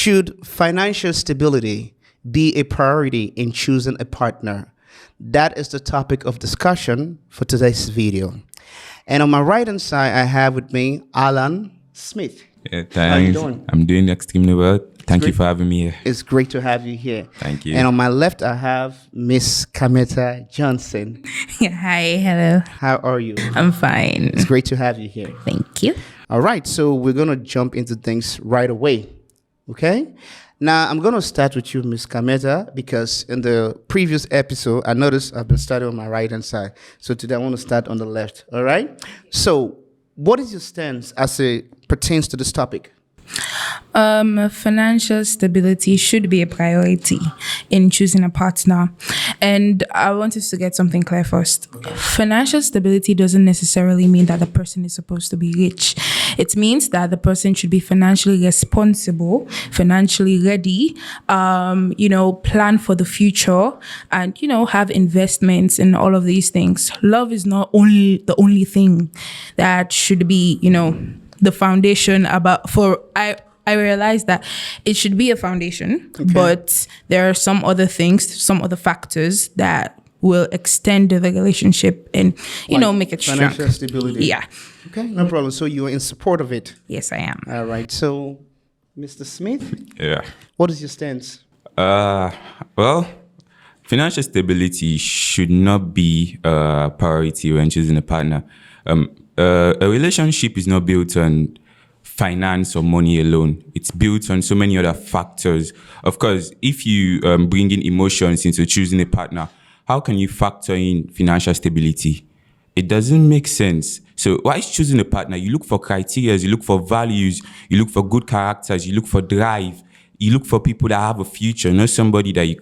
Should financial stability be a priority in choosing a partner? That is the topic of discussion for today's video. And on my right hand side, I have with me Alan Smith. Yeah, thanks. How are you doing? I'm doing extremely well. Thank you great. for having me here. It's great to have you here. Thank you. And on my left, I have Miss Kameta Johnson. Hi, hello. How are you? I'm fine. It's great to have you here. Thank you. All right, so we're going to jump into things right away, okay? Now, I'm going to start with you, Miss Kameta, because in the previous episode, I noticed I've been starting on my right-hand side. So today I want to start on the left, all right? So what is your stance as it pertains to this topic? Financial stability should be a priority in choosing a partner. And I want us to get something clear first. Financial stability doesn't necessarily mean that the person is supposed to be rich. It means that the person should be financially responsible, financially ready, plan for the future and, have investments in all of these things. Love is not the only thing that should be, the foundation I realize that it should be a foundation, okay, but there are some other things, some other factors that will extend the relationship and, make it strong. Financial stability. Yeah. Okay, no problem. So you're in support of it? Yes, I am. All right. So, Mr. Smith? Yeah. What is your stance? Well, financial stability should not be a priority when choosing a partner. A relationship is not built on finance or money alone. It's built on so many other factors. Of course, if you bring in emotions into choosing a partner, how can you factor in financial stability? It doesn't make sense. So while choosing a partner, you look for criteria, you look for values, you look for good characters, you look for drive, you look for people that have a future, not somebody that you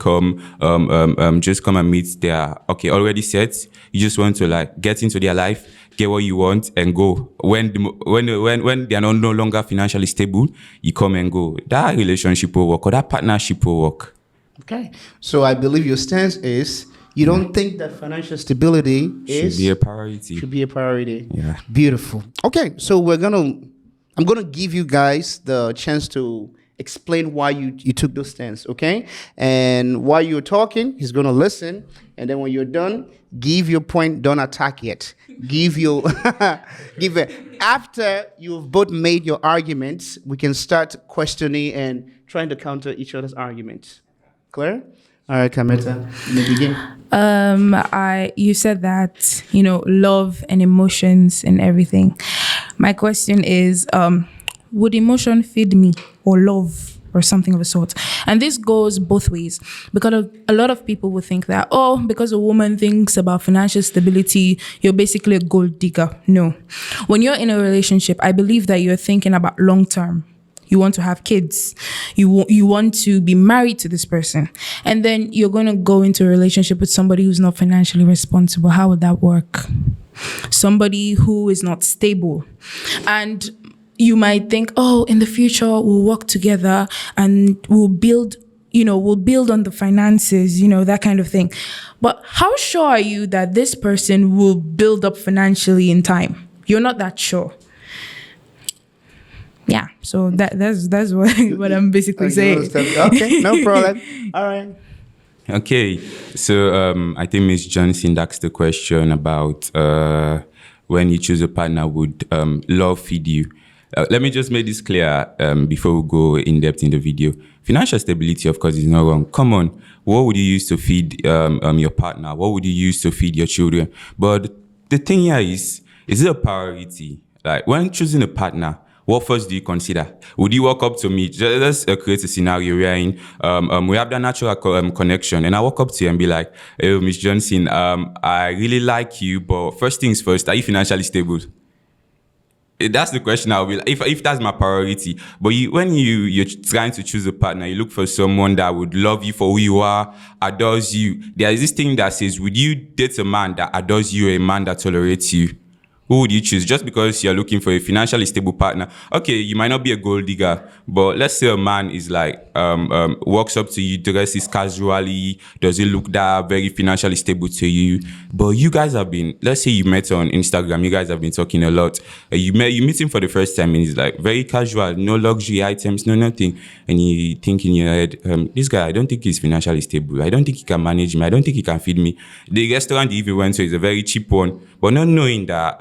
just come and meet. They're already set. You just want to get into their life, get what you want and go. When they are no longer financially stable, you come and go. That relationship will work or that partnership will work. Okay. So I believe your stance is you don't think that financial stability should be a priority. Should be a priority. Yeah. Beautiful. Okay. So I'm gonna give you guys the chance to explain why you took those stance, okay? And while you're talking, he's gonna listen, and then when you're done, give your point. Don't attack yet. After you've both made your arguments, we can start questioning and trying to counter each other's arguments. Clear? All right, Kameta, you may begin. You said that, love and emotions and everything. My question is, would emotion feed me or love or something of a sort? And this goes both ways because a lot of people would think that, because a woman thinks about financial stability, you're basically a gold digger. No. When you're in a relationship, I believe that you're thinking about long term. You want to have kids. You want to be married to this person. And then you're going to go into a relationship with somebody who's not financially responsible. How would that work? Somebody who is not stable. And you might think, in the future, we'll work together and we'll build on the finances, that kind of thing. But how sure are you that this person will build up financially in time? You're not that sure. Yeah, so that's what I'm basically saying. Okay, no problem. All right. Okay, so I think Ms. Johnson asked the question about when you choose a partner, would love feed you? Let me just make this clear before we go in depth in the video. Financial stability, of course, is not wrong. Come on, what would you use to feed your partner? What would you use to feed your children? But the thing here is it a priority? Like when choosing a partner, what first do you consider? Would you walk up to me? Let's create a scenario wherein we have that natural connection, and I walk up to you and be like, "Hey, Miss Johnson, I really like you, but first things first, are you financially stable?" That's the question I'll be like, if that's my priority. But when you're trying to choose a partner, you look for someone that would love you for who you are, adores you. There is this thing that says, would you date a man that adores you or a man that tolerates you? Who would you choose? Just because you're looking for a financially stable partner. Okay, you might not be a gold digger, but let's say a man is like walks up to you, dresses casually, doesn't look that very financially stable to you. But you guys have been, let's say you met on Instagram, you guys have been talking a lot. You meet him for the first time and he's like very casual, no luxury items, no nothing. And you think in your head, this guy, I don't think he's financially stable. I don't think he can manage me. I don't think he can feed me. The restaurant he even went to is a very cheap one, but not knowing that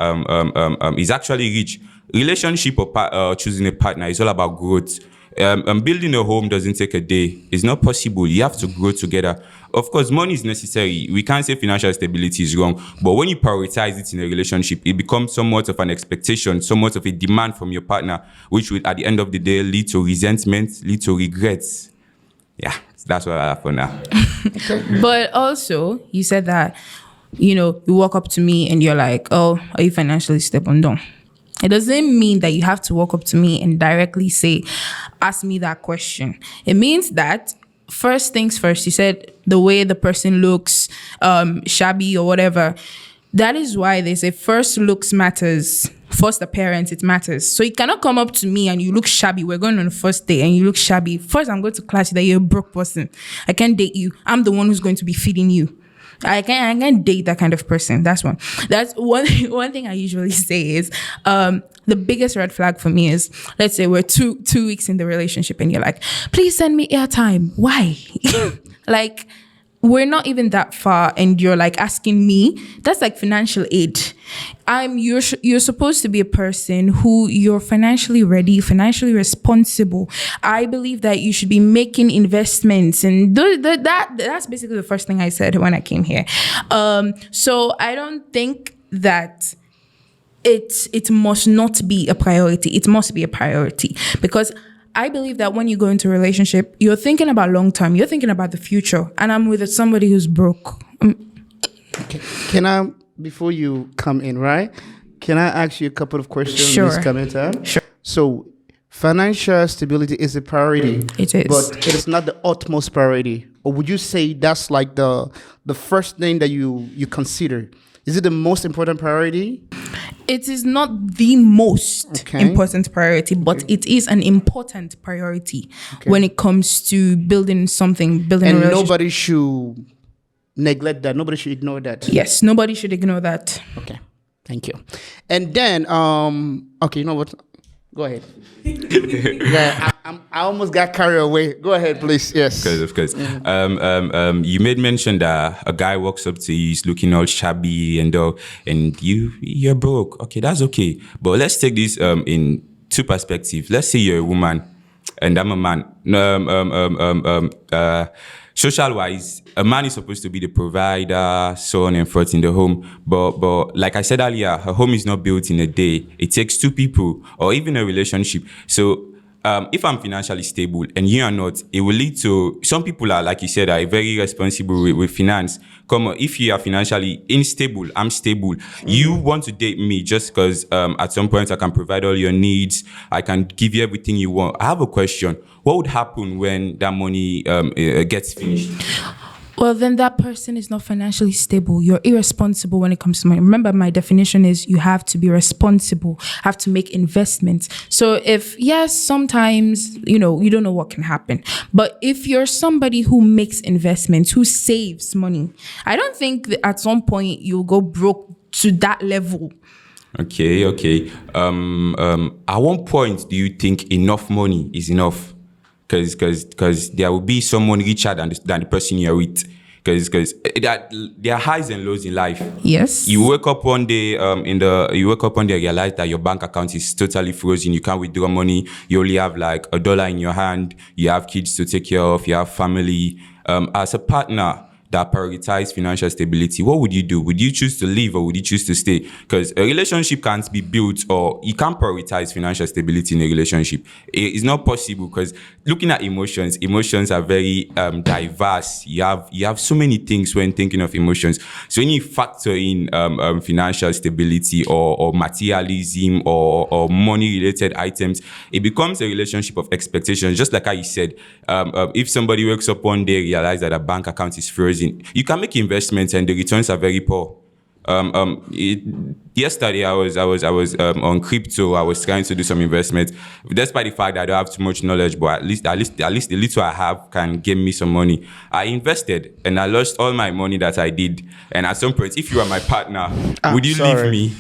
is actually rich. Relationship or choosing a partner is all about growth. Building a home doesn't take a day. It's not possible. You have to grow together. Of course, money is necessary. We can't say financial stability is wrong, but when you prioritize it in a relationship, it becomes somewhat of an expectation, somewhat of a demand from your partner, which will, at the end of the day, lead to resentment, lead to regrets. Yeah, that's what I have for now. But also, you said that, you walk up to me and you're like, oh, are you financially stable? No. It doesn't mean that you have to walk up to me and directly ask me that question. It means that first things first, you said the way the person looks, shabby or whatever. That is why they say first looks matters. First appearance, it matters. So you cannot come up to me and you look shabby. We're going on the first day and you look shabby. First, I'm going to clash that you're a broke person. I can't date you. I'm the one who's going to be feeding you. I can't date that kind of person. That's one. That's one thing I usually say is the biggest red flag for me is, let's say we're two weeks in the relationship and you're like, please send me airtime. Why? Like, we're not even that far and you're like asking me. That's like financial aid. You're supposed to be a person who you're financially ready, financially responsible. I believe that you should be making investments, and that's basically the first thing I said when I came here. So I don't think that it must not be a priority. It must be a priority because I believe that when you go into a relationship, you're thinking about long term. You're thinking about the future. And I'm with somebody who's broke. Okay. Can I, before you come in, right? Can I ask you a couple of questions, Sure. Ms. Kameta? Sure. So, financial stability is a priority. It is. But it is not the utmost priority. Or would you say that's like the first thing that you consider? Is it the most important priority? It is not the most Okay. important priority, but it is an important priority when it comes to building something, building a And relationship. nobody should neglect that. Nobody should ignore that. Yes, nobody should ignore that. Okay. Thank you. And then, okay, you know what? Go ahead. Yeah, I almost got carried away. Go ahead, please. Yes. Of course. You made mention that a guy walks up to you, he's looking all shabby and all, and you're broke. Okay, that's okay. But let's take this in two perspectives. Let's say you're a woman and I'm a man. Social wise, a man is supposed to be the provider, so on and forth in the home. But like I said earlier, a home is not built in a day. It takes two people or even a relationship. So if I'm financially stable and you are not, it will lead to, some people are, like you said, are very responsible with finance. Come on, if you are financially unstable, I'm stable. You want to date me just because at some point I can provide all your needs. I can give you everything you want. I have a question. What would happen when that money gets finished? Well, then that person is not financially stable. You're irresponsible when it comes to money. Remember, my definition is you have to be responsible, have to make investments. So yes, sometimes, you don't know what can happen. But if you're somebody who makes investments, who saves money, I don't think that at some point you'll go broke to that level. Okay. At one point, do you think enough money is enough? Because there will be someone richer than the person you're with. Because there are highs and lows in life. Yes. You wake up one day realize that your bank account is totally frozen. You can't withdraw money. You only have like $1 in your hand. You have kids to take care of. You have family. As a partner that prioritize financial stability, what would you do? Would you choose to leave or would you choose to stay? Because a relationship can't be built, or you can't prioritize financial stability in a relationship. It's not possible because looking at emotions are very diverse. You have so many things when thinking of emotions. So when you factor in financial stability or materialism or money related items, it becomes a relationship of expectations. Just like how you said, if somebody wakes up one day realize that a bank account is frozen, you can make investments and the returns are very poor. Yesterday I was on crypto. I was trying to do some investment. Despite the fact that I don't have too much knowledge, but at least the little I have can give me some money. I invested and I lost all my money that I did. And at some point, if you are my partner, would you sorry. leave me?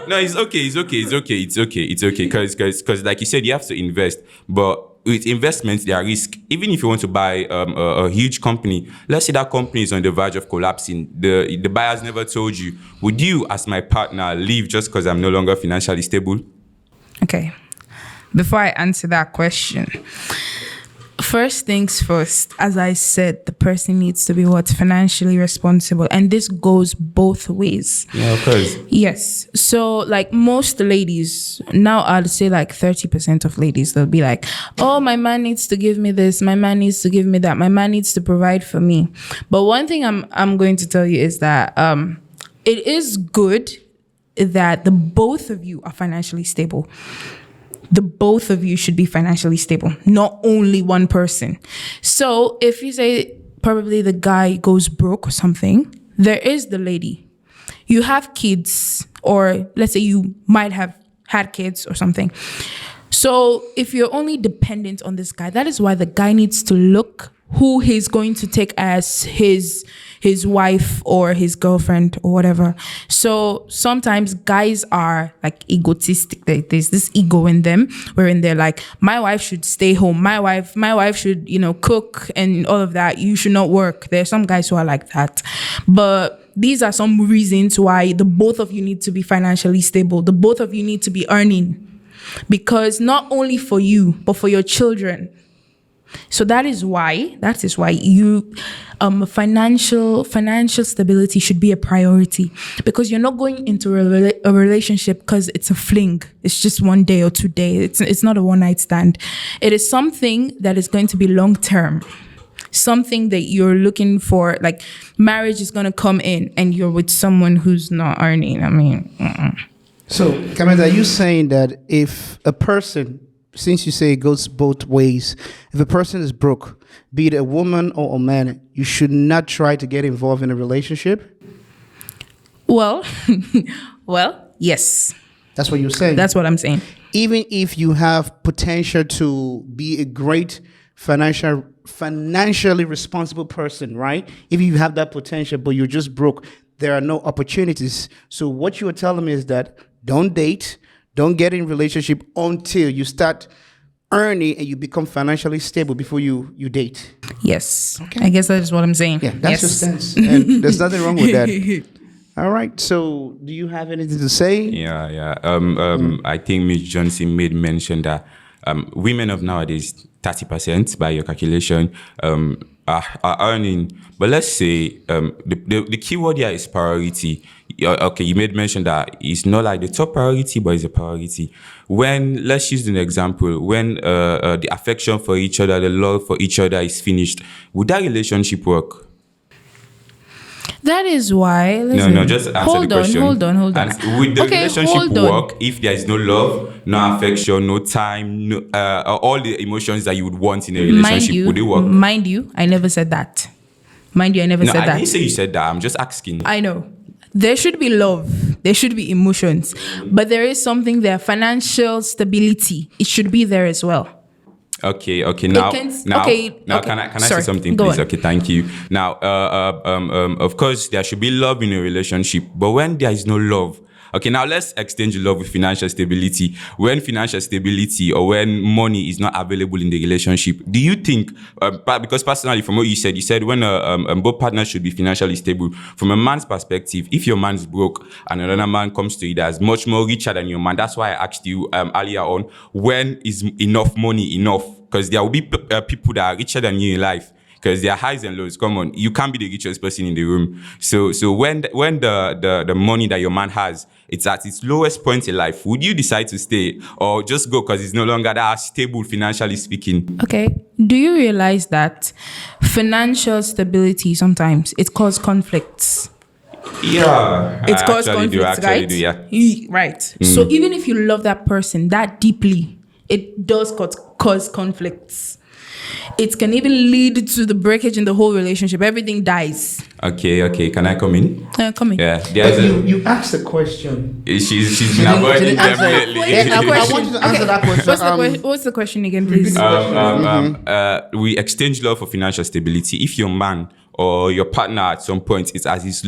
No, it's okay. Because like you said, you have to invest, but with investments, there are risks. Even if you want to buy a huge company, let's say that company is on the verge of collapsing, the buyers never told you. Would you, as my partner, leave just because I'm no longer financially stable? Okay. Before I answer that question, first things first, as I said, the person needs to be financially responsible. And this goes both ways. Yeah, of course. Yes. So like most ladies, now I'd say like 30% of ladies, they'll be like, oh, my man needs to give me this. My man needs to give me that. My man needs to provide for me. But one thing I'm going to tell you is that it is good that the both of you are financially stable. The both of you should be financially stable, not only one person. So if you say probably the guy goes broke or something, there is the lady. You have kids, or let's say you might have had kids or something. So if you're only dependent on this guy, that is why the guy needs to look who he's going to take as his wife or his girlfriend or whatever. So sometimes guys are like egotistic. There's this ego in them wherein they're like, my wife should stay home. My wife should, cook and all of that. You should not work. There's some guys who are like that. But these are some reasons why the both of you need to be financially stable. The both of you need to be earning. Because not only for you, but for your children. So that is why you financial stability should be a priority, because you're not going into a relationship because it's a fling. It's just 1 day or 2 days. It's not a one night stand. It is something that is going to be long term. Something that you're looking for, like marriage is going to come in and you're with someone who's not earning. I mean, So, Kameda, are you saying that if a person, since you say it goes both ways, if a person is broke, be it a woman or a man, you should not try to get involved in a relationship? well, yes. That's what you're saying? That's what I'm saying. Even if you have potential to be a great financially responsible person, right? If you have that potential, but you're just broke, there are no opportunities. So what you are telling me is that don't date, don't get in relationship until you start earning and you become financially stable before you date. Yes. Okay. I guess that is what I'm saying. Yeah, that's your stance. And there's nothing wrong with that. All right. So do you have anything to say? Yeah. I think Ms. Johnson made mention that women of nowadays, 30% by your calculation, are earning. But let's say the key word here is priority. Okay, you made mention that it's not like the top priority, but it's a priority. When, let's use an example, when the affection for each other, the love for each other is finished, would that relationship work? That is why. No, just answer the question. Hold on. And would the relationship work if there is no love, no affection, no time, no, all the emotions that you would want in a relationship? Would it work? Mind you, I never said that. I never said that. I didn't say you said that. I'm just asking. I know. There should be love. There should be emotions. But there is something there. Financial stability. It should be there as well. Okay. Now, can I say something, please? Okay, thank you. Now, of course, there should be love in a relationship, but when there is no love, okay, now let's exchange love with financial stability. When financial stability or when money is not available in the relationship, do you think, because personally from what you said when both partners should be financially stable, from a man's perspective, if your man's broke and another man comes to you that's much more richer than your man, that's why I asked you earlier on, when is enough money enough? Because there will be people that are richer than you in life. Because there are highs and lows. Come on, you can't be the richest person in the room. So when the money that your man has, it's at its lowest point in life, would you decide to stay or just go because it's no longer that stable financially speaking? Okay. Do you realize that financial stability sometimes it causes conflicts? Yeah, It causes conflicts, right? Right. So even if you love that person that deeply, it does cause conflicts. It can even lead to the breakage in the whole relationship. Everything dies. Okay. Can I come in? Come in. Yeah. But you asked the question. She's been avoiding answer it. definitely. Yeah, I want you to answer that question. What's the question again, please? We exchange love for financial stability. If your man or your partner at some point is at his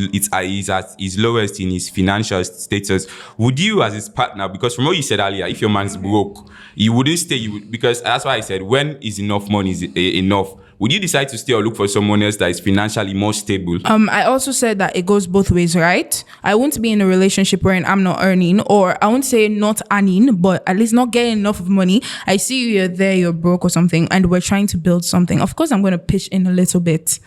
lowest in his financial status, would you as his partner, because from what you said earlier, if your man's broke, you wouldn't stay, because that's why I said, when is enough money is enough? Would you decide to stay or look for someone else that is financially more stable? I also said that it goes both ways, right? I won't be in a relationship wherein I'm not earning, or I won't say not earning, but at least not getting enough of money. I see you're there, you're broke or something, and we're trying to build something. Of course, I'm going to pitch in a little bit.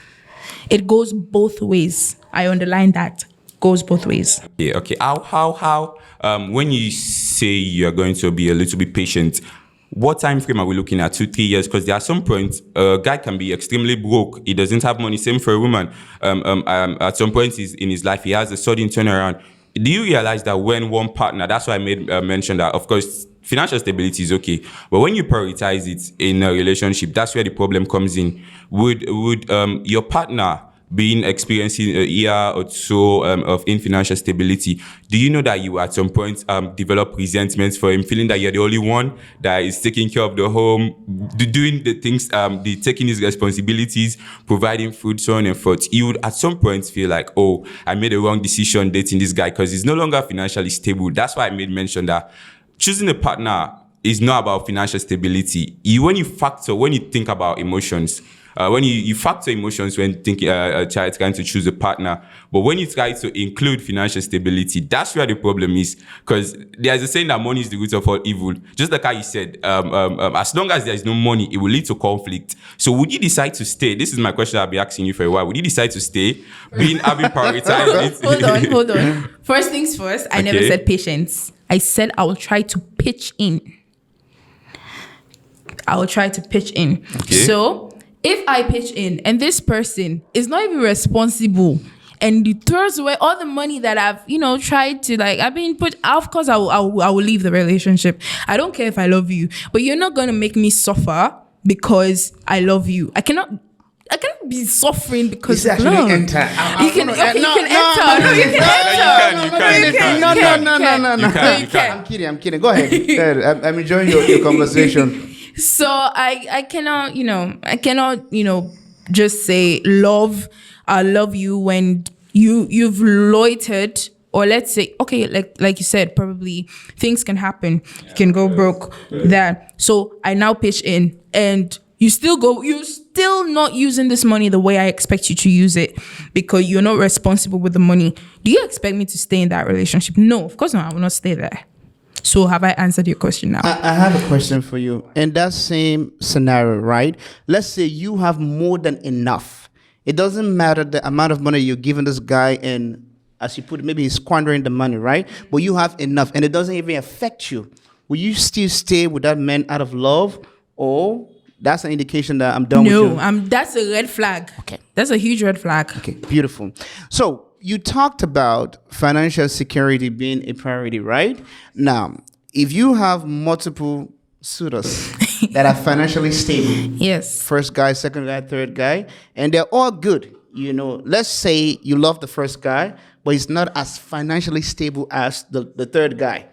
It goes both ways. I underline that. Goes both ways. Yeah, okay. How when you say you're going to be a little bit patient, what time frame are we looking at? 2-3 years? Because there are some points a guy can be extremely broke. He doesn't have money. Same for a woman. At some point in his life, he has a sudden turnaround. Do you realize that when one partner, that's why I made mention that, of course, financial stability is okay, but when you prioritize it in a relationship, that's where the problem comes in. Would your partner experiencing a year or so of financial stability, do you know that you at some point develop resentments for him, feeling that you're the only one that is taking care of the home, doing the things, taking his responsibilities, providing food, so on and forth? You would at some point feel like, oh, I made a wrong decision dating this guy because he's no longer financially stable. That's why I made mention that choosing a partner is not about financial stability. When you think about emotions, when you factor emotions when thinking trying to choose a partner, but when you try to include financial stability, that's where the problem is. Because there's a saying that money is the root of all evil. Just like how you said, as long as there is no money, it will lead to conflict. So would you decide to stay? This is my question I'll be asking you for a while. Would you decide to stay, having prioritized it? Hold on. First things first, I never said patience. I said I will try to pitch in. Okay. So if I pitch in and this person is not even responsible and he throws away all the money that I've, tried to, of course I will leave the relationship. I don't care if I love you, but you're not going to make me suffer because I love you. I cannot be suffering because of love. Enter. You can enter. No, you can enter. I'm kidding. Go ahead. I'm enjoying your conversation. So I cannot, just say I love you when you've loitered, or let's say, okay, like you said, probably things can happen. You can go broke. So I now pitch in, and you're still not using this money the way I expect you to use it because you're not responsible with the money. Do you expect me to stay in that relationship? No, of course not. I will not stay there. So have I answered your question now? I have a question for you. In that same scenario, right? Let's say you have more than enough. It doesn't matter the amount of money you're giving this guy, and as you put it, maybe he's squandering the money, right? But you have enough and it doesn't even affect you. Will you still stay with that man out of love, or that's an indication that I'm done with you? No, that's a red flag. Okay. That's a huge red flag. Okay, beautiful. So you talked about financial security being a priority, right? Now, if you have multiple suitors that are financially stable, yes, first guy, second guy, third guy, and they're all good, let's say you love the first guy, but he's not as financially stable as the third guy.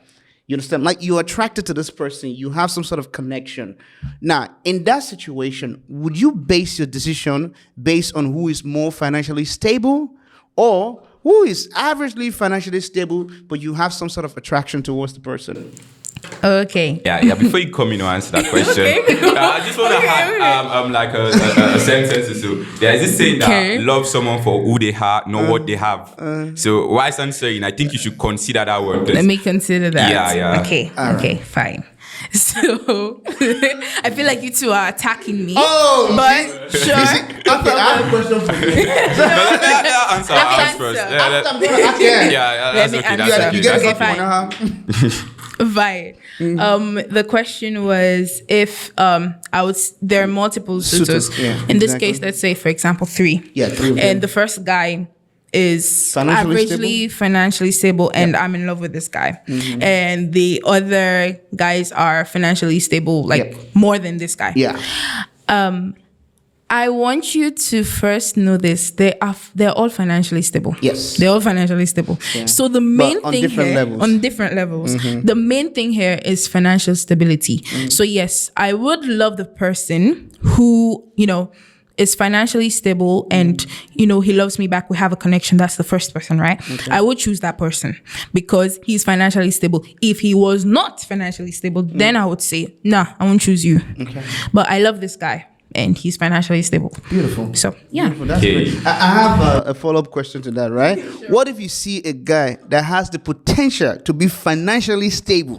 You understand? Like, you're attracted to this person, you have some sort of connection. Now, in that situation, would you base your decision based on who is more financially stable, or who is averagely financially stable, but you have some sort of attraction towards the person? Okay. Yeah. Before you come in and answer that question, I just want to have like a sentence or so. There is this saying that love someone for who they are, not what they have. So wise answering, I think you should consider that word. Let me consider that. Yeah. Okay, fine. So I feel like you two are attacking me. Oh, but sure. Okay, I have a question for you. Answer first. I'm going to ask you. Yeah, that's okay. That's okay. You get That's a okay. good one, Fine. The question was if there are multiple suitors. Yeah, in this exactly. case, let's say, for example, 3. Yeah, 3 of them. And the first guy is financially stable, and I'm in love with this guy. Mm-hmm. And the other guys are financially stable, more than this guy. Yeah. I want you to first know this. They're all financially stable. Yes. They're all financially stable. So the main on thing different here, levels. on different levels, the main thing here is financial stability. So yes, I would love the person who, is financially stable and, he loves me back. We have a connection. That's the first person, right? Okay. I would choose that person because he's financially stable. If he was not financially stable, then I would say, nah, I won't choose you. Okay. But I love this guy. And he's financially stable. Beautiful. So, yeah. Beautiful. That's great. I have a follow-up question to that, right? Sure. What if you see a guy that has the potential to be financially stable?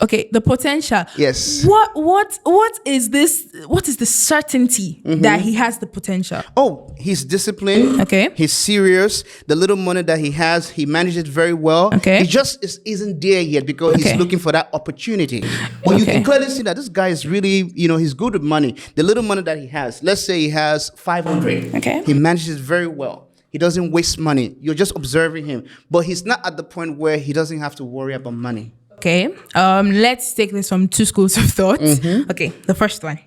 Okay, the potential. Yes. What is this? What is the certainty that he has the potential? Oh, he's disciplined. Okay. He's serious. The little money that he has, he manages it very well. Okay. He just isn't there yet because he's looking for that opportunity. But you can clearly see that this guy is really, he's good with money. The little money that he has, let's say he has 500. Okay. He manages it very well. He doesn't waste money. You're just observing him. But he's not at the point where he doesn't have to worry about money. Okay. Let's take this from two schools of thought. Okay, the first one.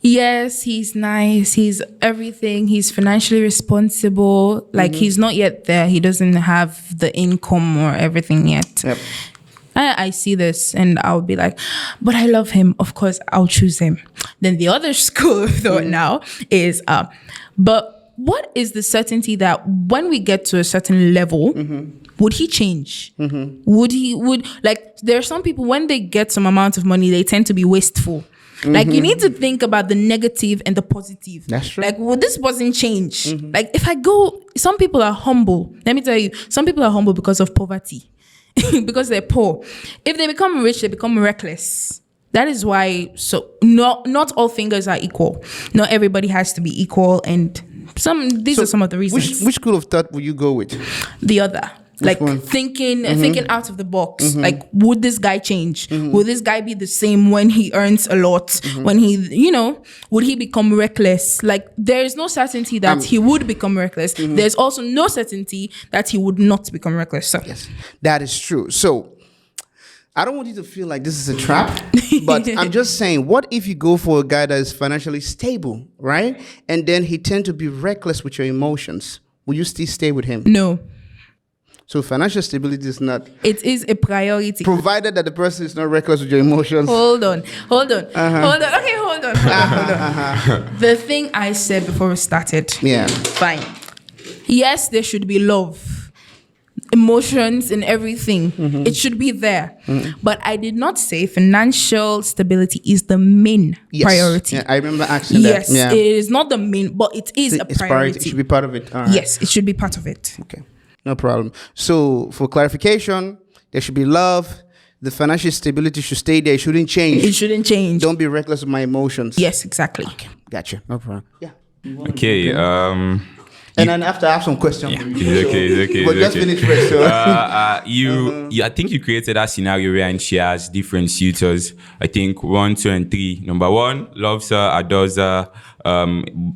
Yes, he's nice. He's everything. He's financially responsible. Like he's not yet there. He doesn't have the income or everything yet. Yep. I see this and I'll be like, but I love him. Of course, I'll choose him. Then the other school of thought now is, but what is the certainty that when we get to a certain level, would he change? There are some people, when they get some amount of money, they tend to be wasteful. Like you need to think about the negative and the positive. That's true. Like, would this person change? Like if I go, some people are humble. Let me tell you, some people are humble because of poverty. Because they're poor. If they become rich, they become reckless. That is why. So not all fingers are equal. Not everybody has to be equal, and these are some of the reasons. Which school of thought will you go with? The other. Like thinking out of the box. Like, would this guy change? Will this guy be the same when he earns a lot? When he, would he become reckless? Like, there is no certainty that he would become reckless. There's also no certainty that he would not become reckless. So. Yes, that is true. So, I don't want you to feel like this is a trap, but I'm just saying, what if you go for a guy that is financially stable, right? And then he tends to be reckless with your emotions. Will you still stay with him? No. So financial stability is not... It is a priority. Provided that the person is not reckless with your emotions. Hold on. Okay, hold on. The thing I said before we started. Yeah. Fine. Yes, there should be love, emotions and everything. It should be there. But I did not say financial stability is the main priority. Yeah, I remember asking that. Yes, it is not the main, but it is a priority. It should be part of it. All right. Yes, it should be part of it. Okay. No problem. So, for clarification, there should be love. The financial stability should stay there. It shouldn't change. It shouldn't change. Don't be reckless with my emotions. Yes, exactly. Okay, gotcha. No problem. Yeah. Okay. And then after I have some questions. Yeah, it's okay. But just finish first. So. I think you created that scenario where she has different suitors. I think 1, 2, and 3. Number 1 loves her, adores her.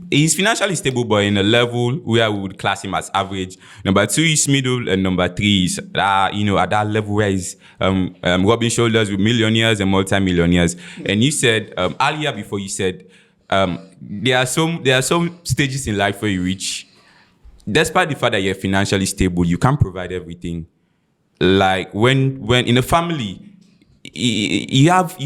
He's financially stable, but in a level where we would class him as average. Number 2 is middle, and number 3 is at that level where he's rubbing shoulders with millionaires and multi-millionaires. And you said earlier before you said there are some stages in life where you reach. Despite the fact that you're financially stable, you can't provide everything. Like when in a family, you have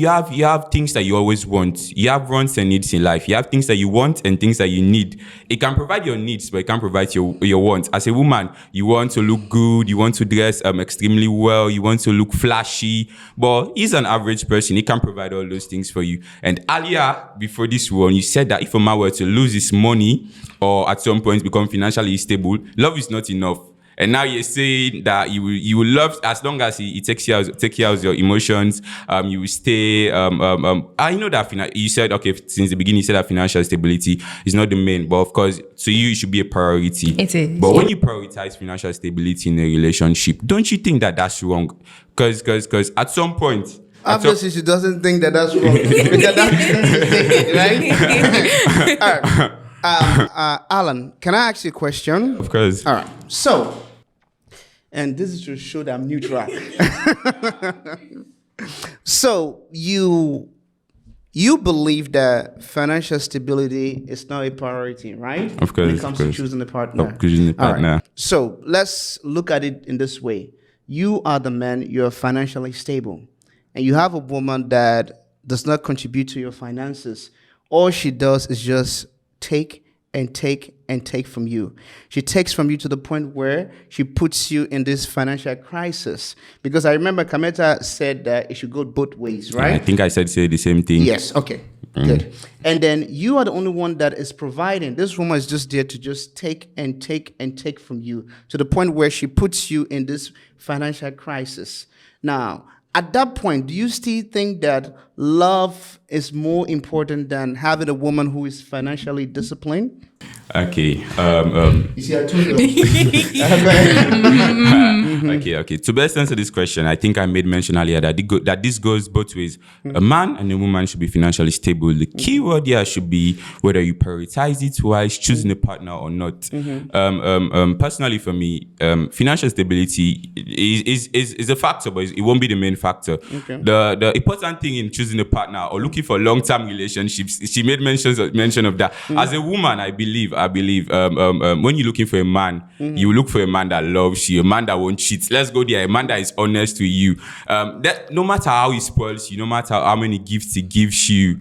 things that you always want. You have wants and needs in life. You have things that you want and things that you need. It can provide your needs, but it can't provide your wants. As a woman, you want to look good. You want to dress extremely well. You want to look flashy. But he's an average person. He can provide all those things for you. And earlier, before this one, you said that if a man were to lose his money or at some point become financially stable, love is not enough. And now you're saying that you will love as long as he takes care of your emotions. You will stay. I know that you said since the beginning you said that financial stability is not the main, but of course to you it should be a priority. It is. But when you prioritize financial stability in a relationship, don't you think that that's wrong? Because at some point. Obviously, she doesn't think that that's wrong. Because that's right. All right. Alan, can I ask you a question? Of course. All right. So, and this is to show that I'm neutral. So, You believe that financial stability is not a priority, right? Of When course, it comes of to course. choosing a partner. Of choosing a All right. partner. So let's look at it in this way. You are the man, you're financially stable, and you have a woman that does not contribute to your finances. All she does is just take and take and take from you. She takes from you to the point where she puts you in this financial crisis. Because I remember Kameta said that it should go both ways, I right? think I said say the same thing. Yes, okay. Good. And then you are the only one that is providing. This woman is just there to just take and take and take from you to the point where she puts you in this financial crisis. Now, at that point, do you still think that love is more important than having a woman who is financially disciplined? Okay. You see, I told you. Okay. To best answer this question, I think I made mention earlier that this goes both ways. A man and a woman should be financially stable. The key word here should be whether you prioritize it while choosing a partner or not. Personally, for me, financial stability is a factor, but it won't be the main factor. Okay. The important thing in choosing a partner or looking for long-term relationships, she made mention of that. As a woman, I believe when you're looking for a man, you look for a man that loves you, a man that won't cheat. Let's go there, a man that is honest with you. That no matter how he spoils you, no matter how many gifts he gives you,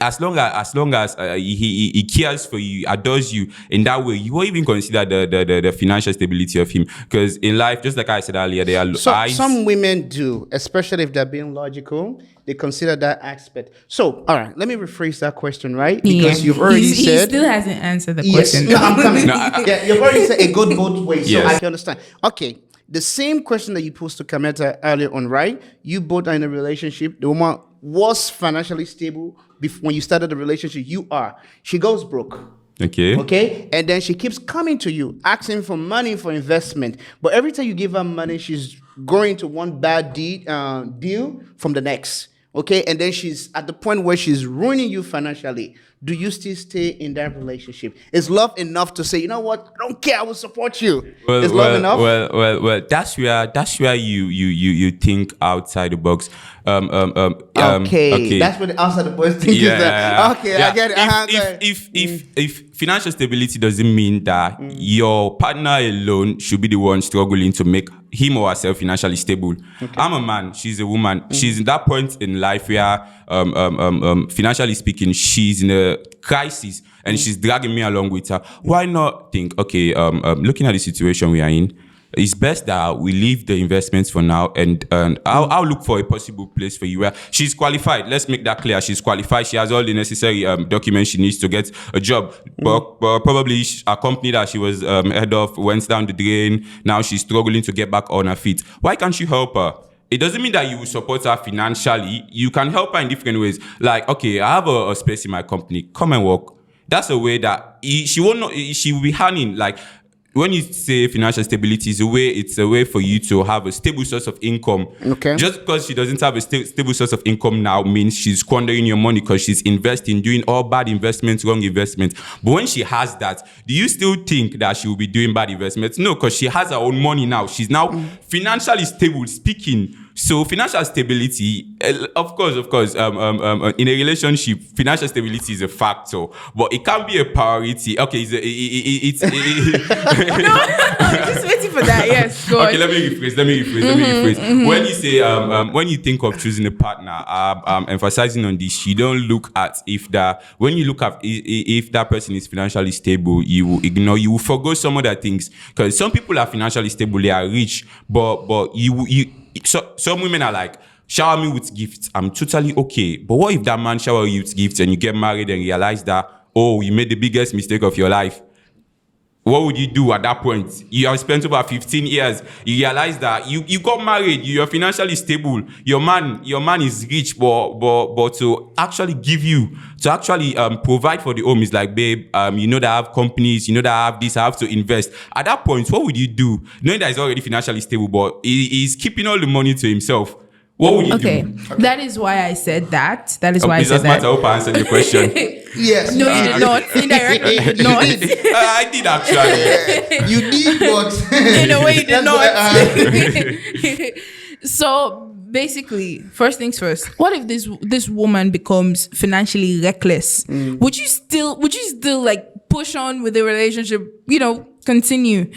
as long as he cares for you, adores you in that way, you won't even consider the financial stability of him. Because in life, just like I said earlier, there are some women do, especially if they're being logical. They consider that aspect. So, all right, let me rephrase that question, right? Because you've already said... He still hasn't answered the Yes, question. no, I'm coming. Yeah, you've already said it goes both ways, so Yes. I can understand. Okay, the same question that you posed to Kameta earlier on, right? You both are in a relationship. The woman was financially stable before when you started the relationship. You are. She goes broke. Okay, and then she keeps coming to you, asking for money for investment. But every time you give her money, she's going to one bad deal from the next. Okay, and then she's at the point where she's ruining you financially. Do you still stay in that relationship? Is love enough to say, you know what, I don't care, I will support you? Is love enough? Well, that's where you think outside the box. Okay, that's what the outside the box think is that. Okay, I get it. If financial stability doesn't mean that your partner alone should be the one struggling to make him or herself financially stable. I'm a man, she's a woman. She's in that point in life where financially speaking, she's in a crisis and she's dragging me along with her. Why not think, okay, looking at the situation we are in, it's best that we leave the investments for now and I'll look for a possible place for you where she's qualified. Let's make that clear. She's qualified. She has all the necessary documents she needs to get a job. But probably a company that she was head of went down the drain. Now she's struggling to get back on her feet. Why can't you help her? It doesn't mean that you will support her financially. You can help her in different ways. Like, okay, I have a space in my company. Come and work. That's a way that she will be earning. Like, when you say financial stability, it's a way for you to have a stable source of income. Okay. Just because she doesn't have a stable source of income now means she's squandering your money because she's investing, doing all bad investments, wrong investments. But when she has that, do you still think that she will be doing bad investments? No, because she has her own money now. She's now financially stable, speaking. So financial stability, of course, in a relationship, financial stability is a factor, but it can't be a priority. Okay, it's I'm just waiting for that. Yes, go on. Okay, let me rephrase. When you say, when you think of choosing a partner, I'm emphasizing on this. You don't look at if that person is financially stable, you will forgo some other things. Because some people are financially stable, they are rich, but so some women are like, shower me with gifts, I'm totally okay. But what if that man shower you with gifts and you get married and realize that, oh, you made the biggest mistake of your life? What would you do at that point? You have spent over 15 years. You realize that you got married. You're financially stable. Your man is rich, but to actually give you, to actually provide for the home is like, babe, you know that I have companies, you know that I have this, I have to invest. At that point, what would you do? Knowing that he's already financially stable, but he's keeping all the money to himself. What would you do? Okay, that is why I said that. That is why I said that. I hope I answered your question. Yes. No, you did not. Indirectly, you did not. I did actually. You did, but In a way, you did That's not. So basically, first things first. What if this woman becomes financially reckless? Would you still like push on with the relationship? Continue.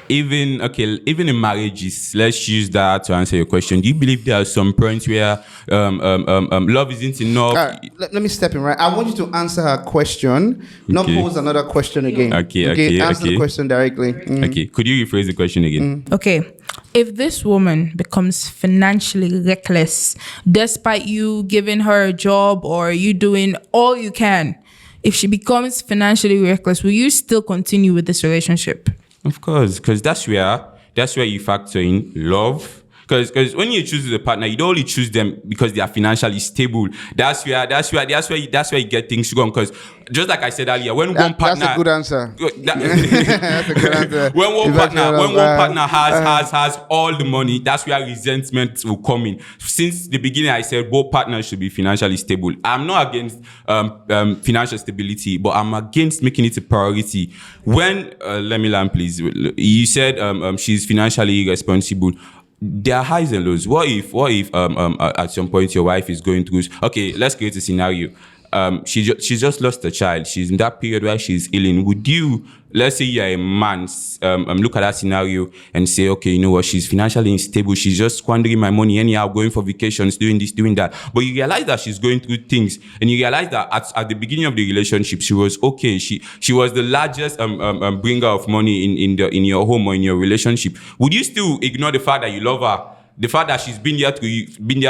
Even in marriages, let's use that to answer your question. Do you believe there are some points where love isn't enough? All right, let me step in, right? I want you to answer her question, not Okay. pose another question again. Okay, Answer the okay. question directly. Okay, could you rephrase the question again? Okay. If this woman becomes financially reckless, despite you giving her a job or you doing all you can, if she becomes financially reckless, will you still continue with this relationship? Of course, because that's where you factor in love. Because when you choose a partner, you don't only choose them because they are financially stable. That's where you get things wrong. Because just like I said earlier, when one partner, That's a good answer. That's a good answer. when one Exactly. partner has all the money, that's where resentment will come in. Since the beginning, I said both partners should be financially stable. I'm not against financial stability, but I'm against making it a priority. When let me land, please. You said she's financially irresponsible. There are highs and lows. What if at some point your wife is going through? Okay, let's create a scenario. She's just lost a child. She's in that period where she's ailing. Would you, let's say you're a man, look at that scenario and say, okay, you know what? She's financially unstable. She's just squandering my money anyhow, going for vacations, doing this, doing that. But you realize that she's going through things, and you realize that at the beginning of the relationship, she was okay. She was the largest bringer of money in your home or in your relationship. Would you still ignore the fact that you love her? The fact that she's been there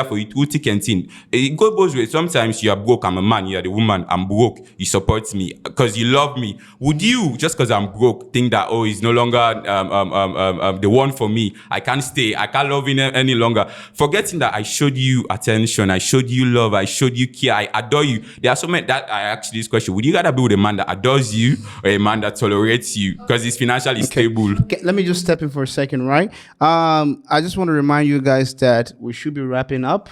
for you through thick and thin. It goes both ways. Sometimes you are broke, I'm a man. You are the woman, I'm broke. You support me because you love me. Would you, just because I'm broke, think that, oh, he's no longer the one for me? I can't stay. I can't love him any longer. Forgetting that I showed you attention, I showed you love, I showed you care, I adore you. There are so many that I asked this question. Would you rather be with a man that adores you or a man that tolerates you because he's financially stable? Okay, let me just step in for a second, right? I just want to remind you guys that we should be wrapping up.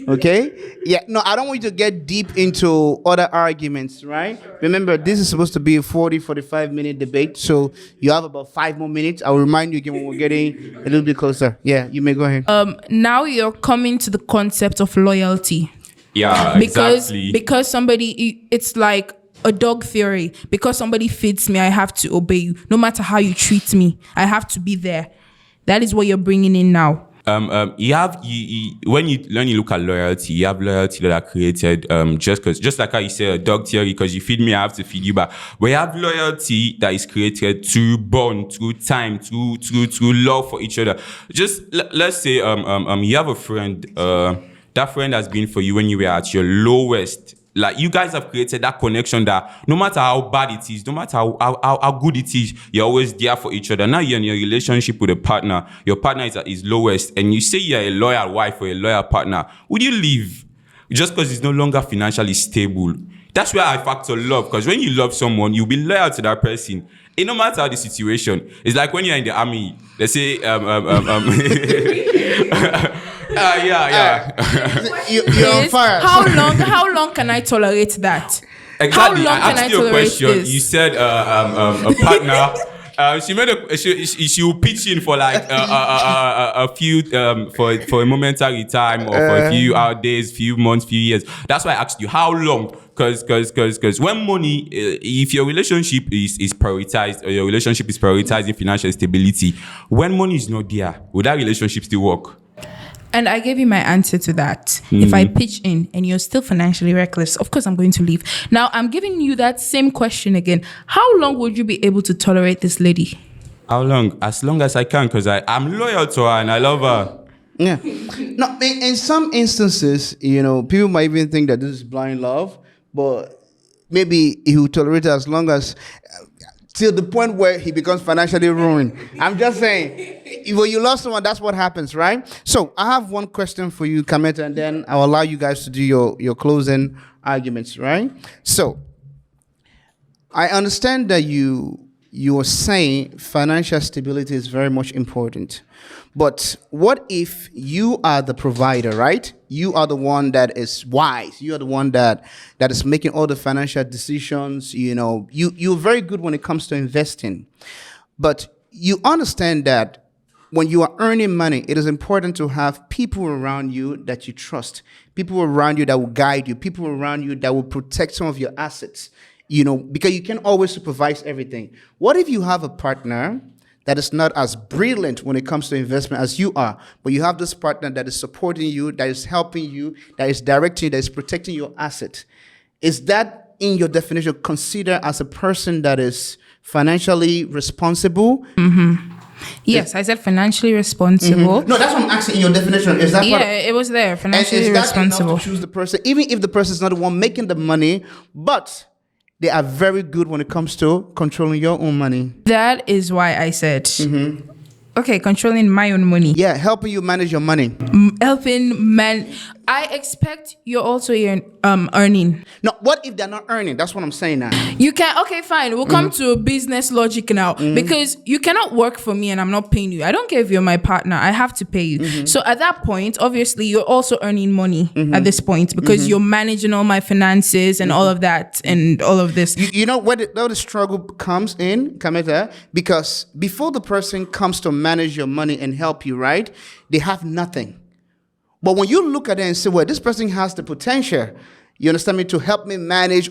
Okay? Yeah, no, I don't want you to get deep into other arguments, right? Remember, this is supposed to be a 45-minute debate, so you have about 5 more minutes. I'll remind you again when we're getting a little bit closer. Yeah, you may go ahead. Now you're coming to the concept of loyalty. Yeah, exactly. Because somebody, it's like a dog theory. Because somebody feeds me, I have to obey you. No matter how you treat me, I have to be there. That is what you're bringing in now. When you look at loyalty, you have loyalty that are created just like how you say a dog theory, because you feed me, I have to feed you back. But you have loyalty that is created through bond, through time, through love for each other. Just let's say you have a friend, that friend has been for you when you were at your lowest. Like, you guys have created that connection that no matter how bad it is, no matter how good it is, you're always there for each other. Now you're in your relationship with a partner. Your partner is at his lowest, and you say you're a loyal wife or a loyal partner. Would you leave just because he's no longer financially stable? That's where I factor love, because when you love someone, you'll be loyal to that person. And no matter the situation, it's like when you're in the army. Let's say You're on fire. How long can I tolerate that? Exactly. How long I can I asked you a tolerate question. this? You said a partner. She will pitch in for like a few for a momentary time, or for a few days, few months, few years. That's why I asked you how long. Because when money, if your relationship is prioritized, or your relationship is prioritizing financial stability, when money is not there, will that relationship still work? And I gave you my answer to that. If I pitch in and you're still financially reckless, of course I'm going to leave. Now I'm giving you that same question again. How long would you be able to tolerate this lady? How long? As long as I can, because I'm loyal to her and I love her. Yeah. No, in some instances, people might even think that this is blind love, but maybe he will tolerate it as long as till the point where he becomes financially ruined. I'm just saying, when you love someone, that's what happens, right? So I have one question for you, Kameta, and then I'll allow you guys to do your closing arguments, right? So I understand that you are saying financial stability is very much important. But what if you are the provider, right? You are the one that is wise. You are the one that is making all the financial decisions. You're very good when it comes to investing. But you understand that when you are earning money, it is important to have people around you that you trust, people around you that will guide you, people around you that will protect some of your assets, because you can't always supervise everything. What if you have a partner that is not as brilliant when it comes to investment as you are, but you have this partner that is supporting you, that is helping you, that is directing you, that is protecting your asset? Is that, in your definition, considered as a person that is financially responsible? Yes, I said financially responsible. No, that's what I'm asking in your definition. Is that Yeah, part it was there. and Financially is that responsible. enough to choose the person, even if the person is not the one making the money, but they are very good when it comes to controlling your own money? That is why I said, okay, controlling my own money. Yeah, helping you manage your money. Helping man. I expect you're also earning. No, what if they're not earning? That's what I'm saying now. You can, okay, fine. We'll come to business logic now, because you cannot work for me and I'm not paying you. I don't care if you're my partner. I have to pay you. So at that point, obviously, you're also earning money at this point, because you're managing all my finances and all of that and all of this. You know where the struggle comes in, Kameta? Because before the person comes to manage your money and help you, right, they have nothing. But when you look at it and say, well, this person has the potential, you understand me, to help me manage,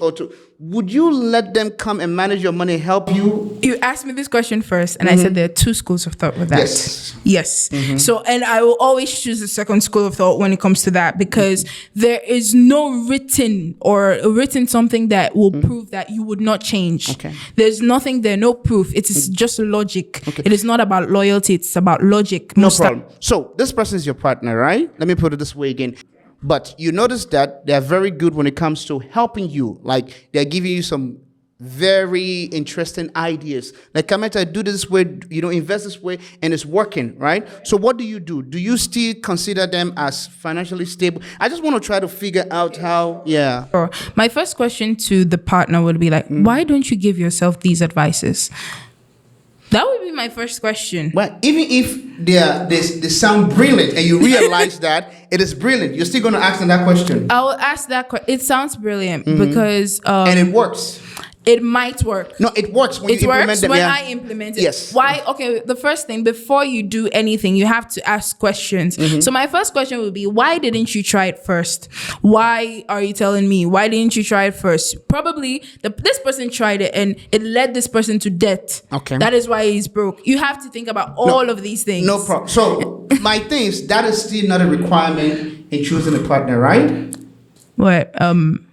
would you let them come and manage your money, help you? You asked me this question first, and I said there are two schools of thought with that. Yes. So, and I will always choose the second school of thought when it comes to that, because there is no written something that will prove that you would not change. Okay. There's nothing there, no proof. It is just logic. Okay. It is not about loyalty. It's about logic. No problem. So this person is your partner, right? Let me put it this way again. But you notice that they're very good when it comes to helping you. Like, they're giving you some very interesting ideas. Like, Kameta, do this way, invest this way, and it's working, right? So what do? Do you still consider them as financially stable? I just want to try to figure out how, Sure. My first question to the partner would be like, why don't you give yourself these advices? That would be my first question. Well, even if they sound brilliant and you realize that it is brilliant, you're still going to ask them that question. I will ask that question. It sounds brilliant because... and it works. It might work. No, it works when you implement them. I implement it. Yes. Why? Okay, the first thing, before you do anything, you have to ask questions. So my first question would be, why didn't you try it first? Why are you telling me? Why didn't you try it first? Probably this person tried it and it led this person to debt. Okay. That is why he's broke. You have to think about all of these things. No problem. So my thing is, that is still not a requirement in choosing a partner, right? What?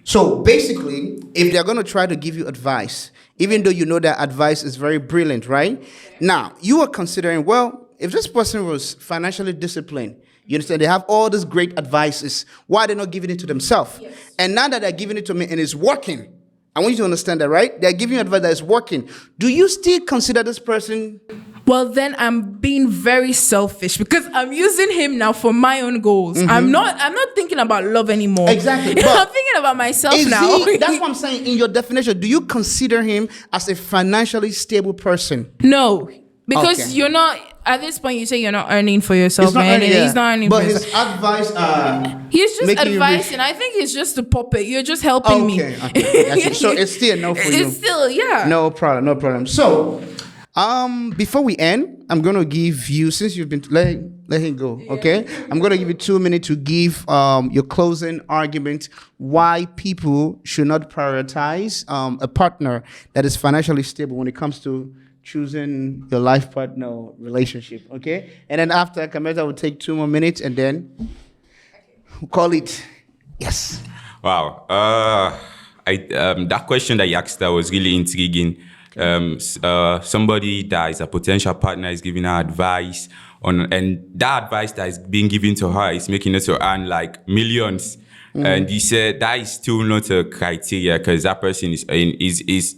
So basically, if they're going to try to give you advice, even though you know that advice is very brilliant, right? Now, you are considering, well, if this person was financially disciplined, you understand, they have all these great advices, why are they not giving it to themselves? Yes. And now that they're giving it to me and it's working, I want you to understand that, right? They're giving you advice that is working. Do you still consider this person? Well, then I'm being very selfish because I'm using him now for my own goals. I'm not thinking about love anymore. Exactly. I'm thinking about myself now. That's what I'm saying. In your definition, do you consider him as a financially stable person? No, because you're not, at this point you say you're not earning for yourself. He's not earning but for his yourself. Advice, he's just advising. I think he's just a puppet. You're just helping me. Okay. So it's still a no for you. It's still, yeah. No problem. So, before we end, I'm gonna give you, since you've been let him go, okay? I'm gonna give you 2 minutes to give your closing argument why people should not prioritize a partner that is financially stable when it comes to choosing your life partner or relationship, okay? And then after, Kameta will take 2 more minutes and then we'll call it. Yes. Wow. That question that you asked that was really intriguing. Somebody that is a potential partner is giving her advice and that advice that is being given to her is making her to earn like millions. And you said that is still not a criteria because that person is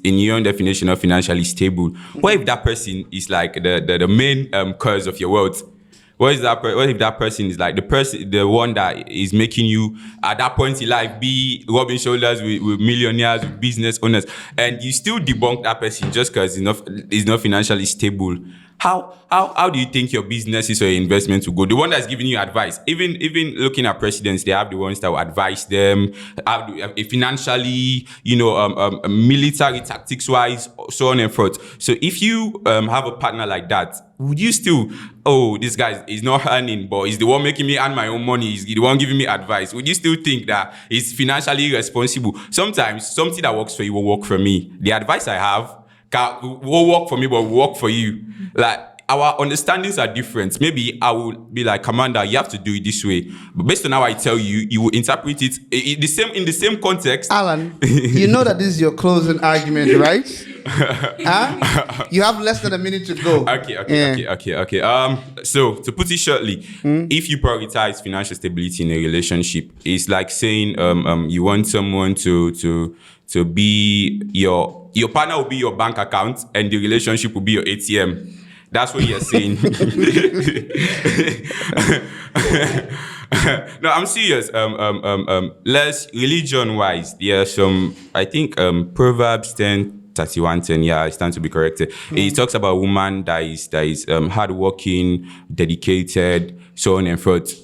in your own definition of financially stable. What if that person is like the main cause of your wealth? What if that person is like the one that is making you at that point in life be rubbing shoulders with millionaires, with business owners, and you still debunk that person just because he's not financially stable? how do you think your businesses or your investments will go? The one that's giving you advice, even looking at presidents, they have the ones that will advise them, financially, military tactics wise, so on and forth. So if you have a partner like that, would you still, oh, this guy is not earning, but he's the one making me earn my own money, he's the one giving me advice? Would you still think that he's financially responsible? Sometimes something that works for you will work for me. The advice I have will work for me, but will work for you. Like, our understandings are different. Maybe I will be like, Commander, you have to do it this way. But based on how I tell you, you will interpret it in the same context. Alan, you know that this is your closing argument, right? Huh? You have less than a minute to go. Okay. So to put it shortly, if you prioritize financial stability in a relationship, it's like saying you want someone to be your partner will be your bank account and the relationship will be your ATM. That's what you're saying. No, I'm serious. Less religion-wise, there are some, I think, Proverbs 10:31. Yeah, I stand to be corrected. It talks about a woman that is hardworking, dedicated, so on and forth.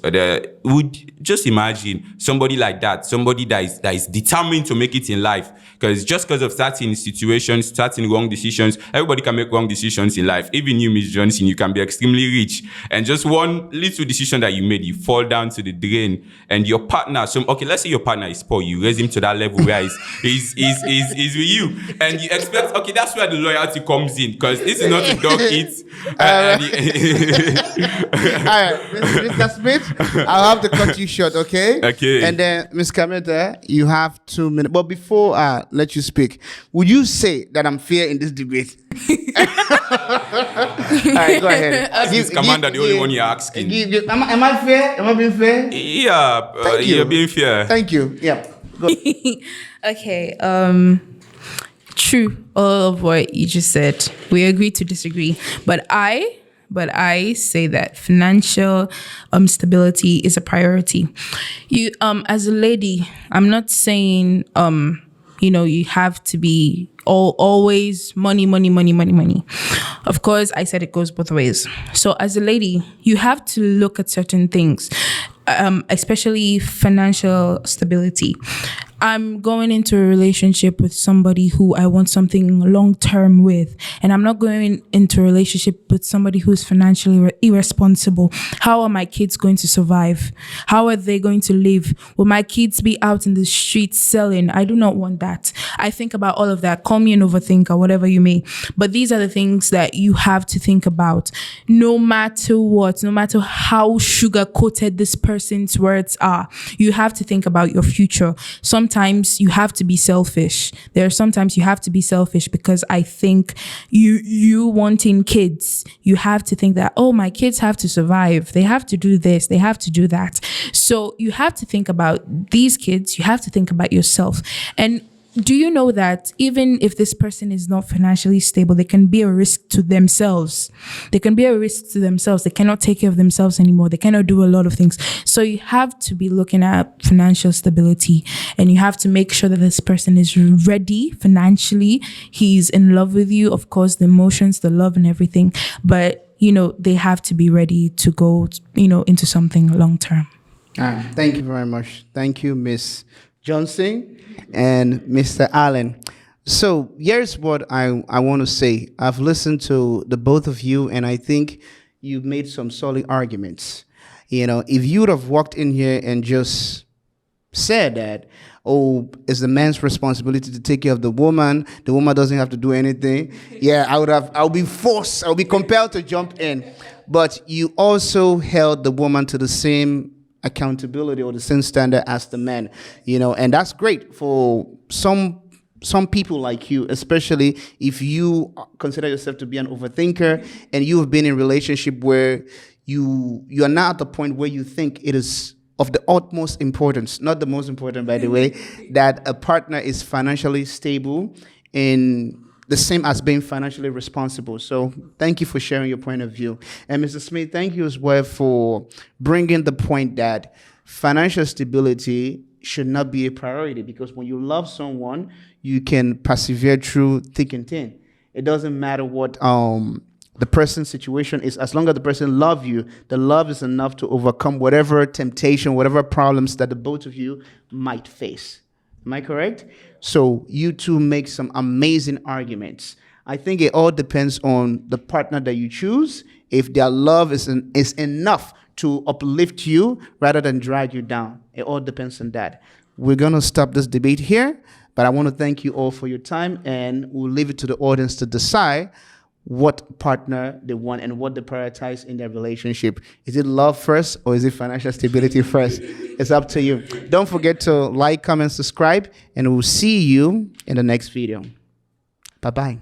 Would just imagine somebody like that, somebody that is determined to make it in life. Because just because of certain situations, certain wrong decisions, everybody can make wrong decisions in life. Even you, Miss Johnson, you can be extremely rich. And just one little decision that you made, you fall down to the drain. And your partner, let's say your partner is poor, you raise him to that level where he's with you. And you expect, that's where the loyalty comes in. Because this is not a dog eat. All right, Mr. Smith, I'll have to cut you short, okay? Okay. And then, Ms. Kameta, you have 2 minutes. But before I let you speak, would you say that I'm fair in this debate? All right, go ahead. This Commander, the only one you're asking. Am I fair? Am I being fair? Yeah, you're being fair. Thank you. Yeah. Go. Okay. True. All of what you just said. We agree to disagree. But I say that financial stability is a priority. You as a lady, I'm not saying you have to be always money. Of course, I said it goes both ways. So as a lady, you have to look at certain things, especially financial stability. I'm going into a relationship with somebody who I want something long-term with, and I'm not going into a relationship with somebody who's financially irresponsible. How are my kids going to survive? How are they going to live? Will my kids be out in the streets selling? I do not want that. I think about all of that. Call me an overthinker, whatever you may. But these are the things that you have to think about. No matter what, no matter how sugar-coated this person's words are, you have to think about your future. Sometimes you have to be selfish. There are sometimes you have to be selfish because I think you wanting kids, you have to think that, oh, my kids have to survive. They have to do this. They have to do that. So you have to think about these kids. You have to think about yourself. And do you know that even if this person is not financially stable, they can be a risk to themselves? They can be a risk to themselves. They cannot take care of themselves anymore. They cannot do a lot of things. So you have to be looking at financial stability, and you have to make sure that this person is ready financially. He's in love with you, of course, the emotions, the love and everything. But, they have to be ready to go, into something long term. Thank you very much. Thank you, Miss Johnson and Mr. Allen. So here's what I want to say. I've listened to the both of you, and I think you've made some solid arguments. If you would have walked in here and just said that, oh, it's the man's responsibility to take care of the woman doesn't have to do anything, yeah, I'll be compelled to jump in. But you also held the woman to the same accountability or the same standard as the man, and that's great for some people like you, especially if you consider yourself to be an overthinker and you have been in a relationship where you are now at the point where you think it is of the utmost importance, not the most important, by the way, that a partner is financially stable in the same as being financially responsible. So thank you for sharing your point of view. And Mr. Smith, thank you as well for bringing the point that financial stability should not be a priority, because when you love someone, you can persevere through thick and thin. It doesn't matter what the person's situation is. As long as the person loves you, the love is enough to overcome whatever temptation, whatever problems that the both of you might face. Am I correct? So you two make some amazing arguments. I think it all depends on the partner that you choose. If their love is enough to uplift you rather than drag you down. It all depends on that. We're going to stop this debate here, but I want to thank you all for your time, and we'll leave it to the audience to decide what partner they want and what they prioritize in their relationship. Is it love first or is it financial stability first? It's up to you. Don't forget to like, comment, subscribe, and we'll see you in the next video. Bye-bye.